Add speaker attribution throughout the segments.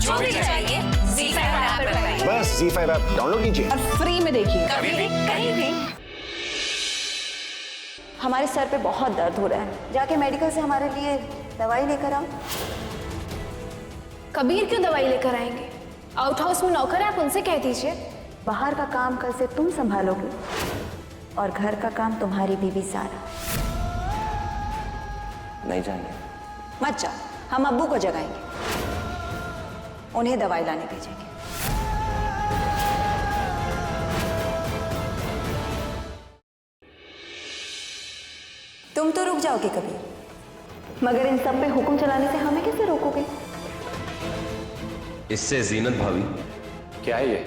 Speaker 1: जो भी चाहिए ZEE5 ऐप पर पाइए।
Speaker 2: बस ZEE5 ऐप डाउनलोड कीजिए
Speaker 3: और फ्री में देखिए।
Speaker 1: कभी भी कहीं भी।
Speaker 3: हमारे सर पे बहुत दर्द हो रहा है, जाके मेडिकल से हमारे लिए दवाई लेकर आओ।
Speaker 4: कबीर क्यों दवाई लेकर आएंगे? आउट हाउस में नौकर है, आप उनसे कह दीजिए।
Speaker 3: बाहर का काम कल से तुम संभालोगे और घर का काम तुम्हारी बीवी सारा।
Speaker 2: नहीं जाएंगे।
Speaker 3: मत जाओ, हम अब्बू को जगाएंगे, उन्हें दवाई लाने भेजेंगे। तुम तो रुक जाओगे कभी, मगर इन सब पे हुक्म चलाने से हमें कैसे रोकोगे?
Speaker 5: इससे जीनत भाभी।
Speaker 2: क्या है ये?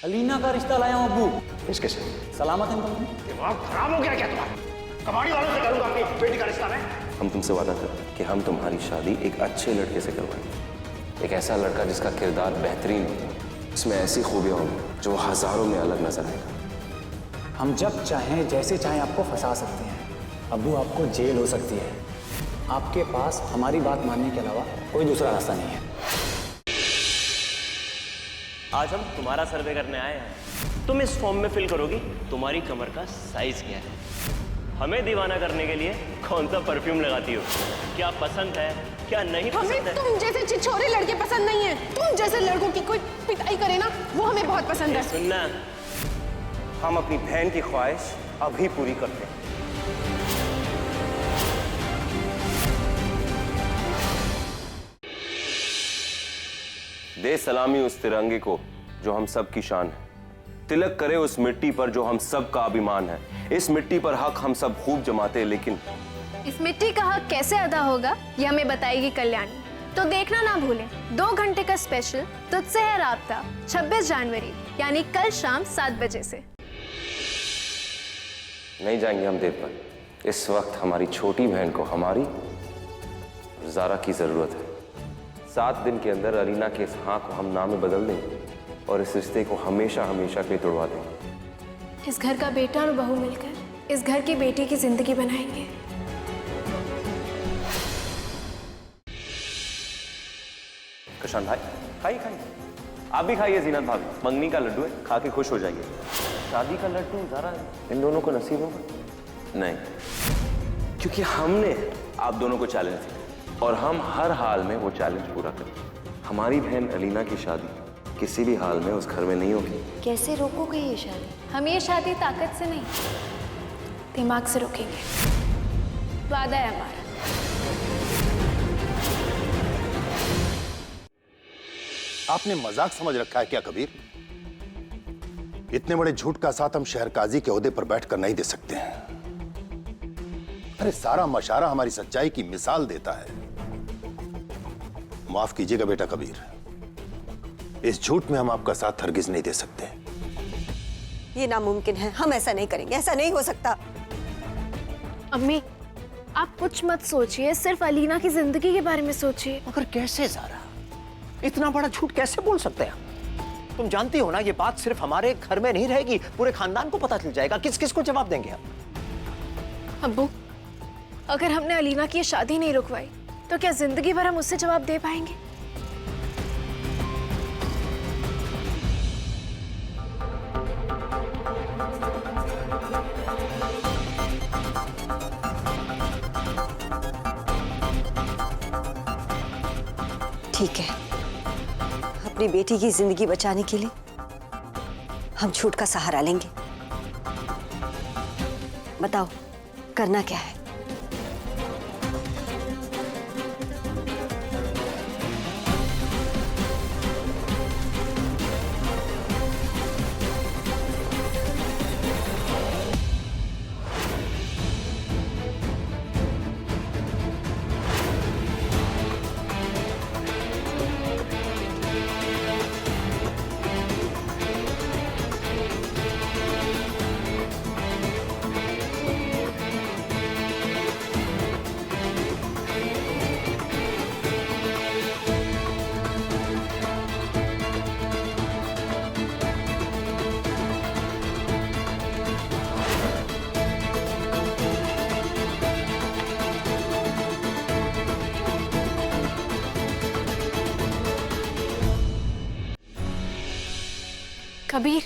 Speaker 6: अलीना का रिश्ता लाया हूं अब्बू।
Speaker 2: इसके साथ
Speaker 6: सलामत है तुम?
Speaker 2: दिमाग खराब हो गया क्या तुम्हारा? कबाड़ी वालों से करूंगा अपनी बेटी का रिश्ता मैं।
Speaker 5: हम तुमसे वादा करते हैं कि हम तुम्हारी शादी एक अच्छे लड़के से करवाएंगे, एक ऐसा लड़का जिसका किरदार बेहतरीन हो, इसमें ऐसी खूबियां होंगी जो हजारों में अलग नजर आएगा।
Speaker 6: हम जब चाहें जैसे चाहें आपको फंसा सकते हैं अब्बू, आपको जेल हो सकती है। आपके पास हमारी बात मानने के अलावा कोई दूसरा रास्ता नहीं है।
Speaker 7: आज हम तुम्हारा सर्वे करने आए हैं। तुम इस फॉर्म में फिल करोगी तुम्हारी कमर का साइज क्या है, हमें दीवाना करने के लिए कौन सा परफ्यूम लगाती हो, क्या पसंद है क्या नहीं पसंद
Speaker 4: हमें
Speaker 7: है।
Speaker 4: तुम जैसे छिछोरे लड़के पसंद नहीं है। तुम जैसे लड़कों की कोई पिटाई करे ना, वो हमें बहुत पसंद है।
Speaker 7: सुनना, हम अपनी बहन की ख्वाहिश अभी पूरी करते हैं।
Speaker 5: दे सलामी उस तिरंगे को जो हम सब की शान है, तिलक करे उस मिट्टी पर जो हम सब का अभिमान है। इस मिट्टी पर हक हम सब खूब जमाते हैं, लेकिन
Speaker 4: इस मिट्टी का हक कैसे अदा होगा ये हमें बताएगी कल्याणी। तो देखना ना भूलें 2 घंटे का स्पेशल तुझसे है राब्ता 26 जनवरी यानी कल शाम 7 बजे से।
Speaker 5: नहीं जाएंगे हम देव पर। इस वक्त हमारी छोटी बहन को हमारी ज़ारा की जरूरत है। 7 दिन के अंदर अलीना के इस हाँ को हम ना में बदल देंगे और इस रिश्ते को हमेशा हमेशा के लिए तोड़वा देंगे।
Speaker 4: इस घर का बेटा और बहू मिलकर इस घर की बेटी की जिंदगी बनाएंगे।
Speaker 5: कशान भाई खाइए खाइए, आप भी खाइए। जीनत भाभी, मंगनी का लड्डू है, खा के खुश हो जाइए। शादी का लड्डू ज़रा इन दोनों को नसीब होगा नहीं, क्योंकि हमने आप दोनों को चैलेंज दिया और हम हर हाल में वो चैलेंज पूरा करेंगे। हमारी बहन अलीना की शादी किसी भी हाल में उस घर में नहीं होगी।
Speaker 3: कैसे रोकोगे ये शादी?
Speaker 4: हम ये शादी ताकत से नहीं दिमाग से रोकेंगे, वादा है हमारा।
Speaker 8: आपने मजाक समझ रखा है क्या कबीर? इतने बड़े झूठ का साथ हम शहर काजी के ओहदे पर बैठकर नहीं दे सकते हैं। अरे सारा मशारा हमारी सच्चाई की मिसाल देता है। माफ कीजिएगा बेटा कबीर, इस झूठ में हम आपका साथ हरगिज नहीं दे सकते।
Speaker 3: ये नामुमकिन है, हम ऐसा नहीं करेंगे, ऐसा नहीं हो सकता।
Speaker 4: अम्मी आप कुछ मत सोचिए, सिर्फ अलीना की जिंदगी के बारे में सोचिए।
Speaker 9: मगर कैसे ज़ारा, इतना बड़ा झूठ कैसे बोल सकते हैं? तुम जानती हो ना ये बात सिर्फ हमारे घर में नहीं रहेगी, पूरे खानदान को पता चल जाएगा। किस किस को जवाब देंगे हम?
Speaker 4: अब्बू अगर हमने अलीना की ये शादी नहीं रुकवाई तो क्या जिंदगी भर हम उससे जवाब दे पाएंगे?
Speaker 3: ठीक है, अपनी बेटी की जिंदगी बचाने के लिए हम झूठ का सहारा लेंगे। बताओ करना क्या है?
Speaker 4: कबीर,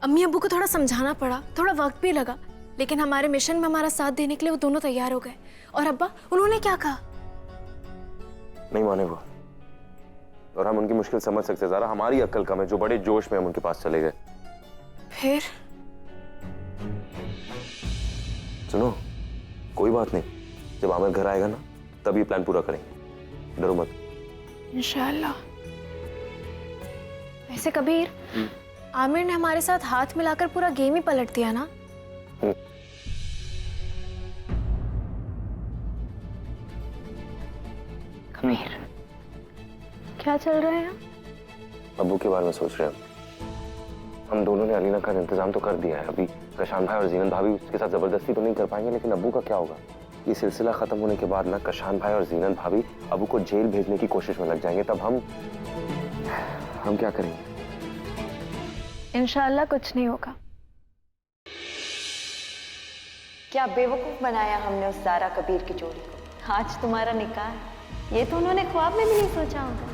Speaker 4: अम्मी अब्बू को थोड़ा समझाना पड़ा, थोड़ा वक्त भी लगा, लेकिन हमारे मिशन में हमारा साथ देने के लिए वो दोनों तैयार हो गए। और अब्बा, उन्होंने क्या कहा?
Speaker 5: नहीं माने वो, और हम उनकी मुश्किल समझ सकते। ज़रा हमारी अक्ल कम है जो बड़े जोश में हम उनके पास चले गए।
Speaker 4: फिर
Speaker 5: सुनो, कोई बात नहीं, जब आमिर घर आएगा ना तब ये प्लान पूरा करेंगे, डरो मत।
Speaker 4: इंशाल्लाह। वैसे कबीर, आमिर ने हमारे साथ हाथ मिलाकर पूरा गेम ही पलट दिया ना।
Speaker 3: कबीर,
Speaker 4: क्या चल रहा है?
Speaker 5: अब्बू के बारे में सोच रहे हैं। हम दोनों ने अलीना का इंतजाम तो कर दिया है। अभी कशान भाई और जीनत भाभी उसके साथ जबरदस्ती तो नहीं कर पाएंगे, लेकिन अब्बू का क्या होगा? ये सिलसिला खत्म होने के बाद ना कशान भाई और जीनत भाभी अब्बू को जेल भेजने की कोशिश में लग जाएंगे। तब हम क्या करेंगे?
Speaker 4: इंशाल्लाह कुछ नहीं होगा।
Speaker 3: क्या बेवकूफ बनाया हमने उस सारा कबीर की जोड़ी को। आज तुम्हारा निकाह है, ये तो उन्होंने ख्वाब में भी नहीं सोचा होगा।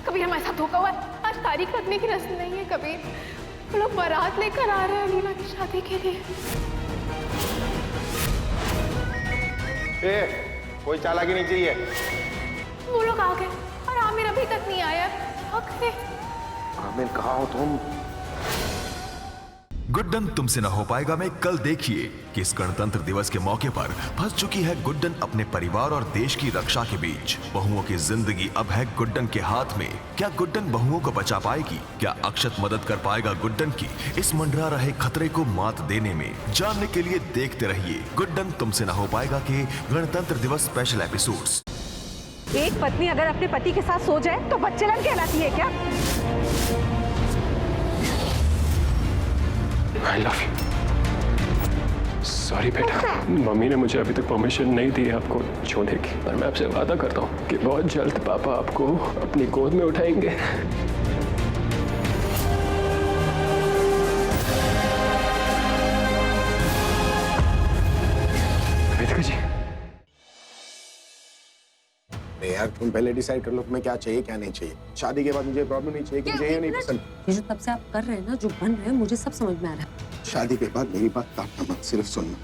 Speaker 4: कबीर, हमारे साथ धोखा हुआ है। आज तारीख रखने की रस्म नहीं है कबीर। वो लोग बारात लेकर आ रहे हैं अलीना की शादी के लिए।
Speaker 2: कोई चालाकी नहीं चाहिए।
Speaker 4: वो लोग आ गए और आमिर अभी तक नहीं आया।
Speaker 5: आमिर कहाँ हो तुम?
Speaker 10: गुड्डन तुमसे न हो पाएगा में कल देखिए कि इस गणतंत्र दिवस के मौके पर फंस चुकी है गुड्डन अपने परिवार और देश की रक्षा के बीच। बहुओं की जिंदगी अब है गुड्डन के हाथ में। क्या गुड्डन बहुओं को बचा पाएगी? क्या अक्षत मदद कर पाएगा गुड्डन की इस मंडरा रहे खतरे को मात देने में? जानने के लिए देखते रहिए गुड्डन तुमसे न हो पाएगा के गणतंत्र दिवस स्पेशल एपिसोड्स।
Speaker 1: एक पत्नी अगर अपने पति के साथ सो जाए तो बच्चेलन कहलाती है क्या?
Speaker 11: I love you. सॉरी बेटा, मम्मी ने मुझे अभी तक परमिशन नहीं दी है आपको छोड़ने की, पर मैं आपसे वादा करता हूँ कि बहुत जल्द पापा आपको अपनी गोद में उठाएंगे। वेदिका जी,
Speaker 8: यार तुम पहले डिसाइड कर लो तुम्हें क्या चाहिए क्या नहीं चाहिए। शादी के बाद मुझे प्रॉब्लम नहीं चाहिए कि मुझे ये नहीं पसंद।
Speaker 3: ये जो तब से आप कर रहे हैं ना, जो बन रहे हैं, मुझे सब समझ में आ रहा है।
Speaker 8: शादी के बाद मेरी बात काटना मत, सिर्फ सुनना।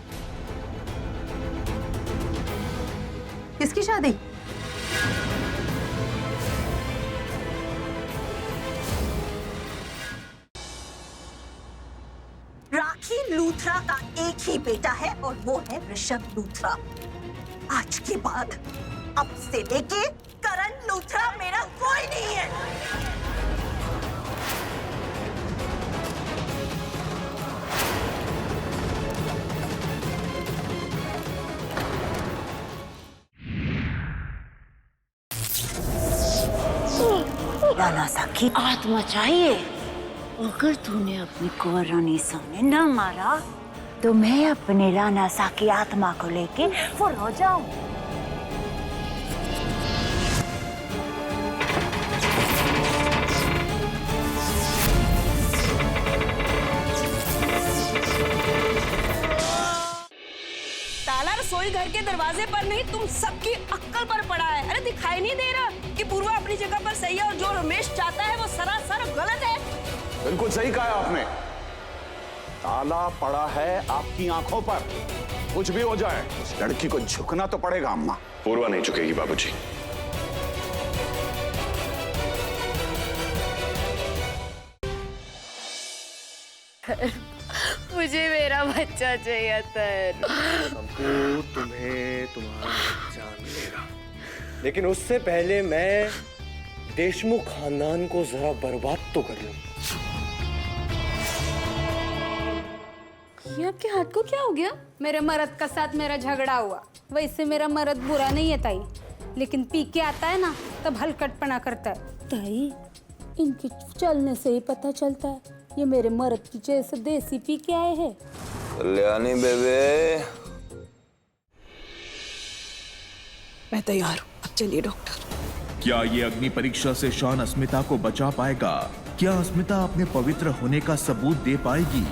Speaker 3: किसकी शादी?
Speaker 1: राखी लूथरा का एक ही बेटा है और वो है ऋषभ लूथरा। आज के बाद अब से लेके करण लूथरा मेरा कोई नहीं है।
Speaker 3: लाला साकी आत्मा चाहिए। अगर तूने अपनी कुंवर रानी सामने न मारा तो मैं अपने राना सा की आत्मा को लेके फुर हो जाऊं।
Speaker 1: ताला रसोई घर के दरवाजे पर नहीं, तुम सबकी अक्ल पर पड़ा है। अरे दिखाई नहीं दे रहा कि पूर्वा अपनी जगह पर सही है और जो रमेश चाहता है वो सरासर गलत है।
Speaker 8: बिल्कुल सही कहा आपने। ताला पड़ा है आपकी आंखों पर। कुछ भी हो जाए उस लड़की को झुकना तो पड़ेगा अम्मा।
Speaker 11: पूर्वा नहीं झुकेगी बाबूजी।
Speaker 4: मुझे मेरा बच्चा चाहिए था।
Speaker 9: हमको तुम्हें तुम्हारा बच्चा मिलेगा, लेकिन उससे पहले मैं देशमुख खानदान को जरा बर्बाद तो कर लूं।
Speaker 12: ये आपके हाथ को क्या हो गया? मेरे मर्द का साथ मेरा झगड़ा हुआ। वैसे मेरा मर्द बुरा नहीं है ताई, लेकिन पी के आता है ना तब हलकटपना करता है। ताई, इनके चलने से ही पता चलता है ये मेरे मर्द की जैसे देसी पी के आए हैं।
Speaker 5: कल्याणी बेबे,
Speaker 1: मैं तैयार हूँ, अब चलिए डॉक्टर।
Speaker 10: क्या ये अग्नि परीक्षा से शॉन अस्मिता को बचा पाएगा? क्या अस्मिता अपने पवित्र होने का सबूत दे पाएगी?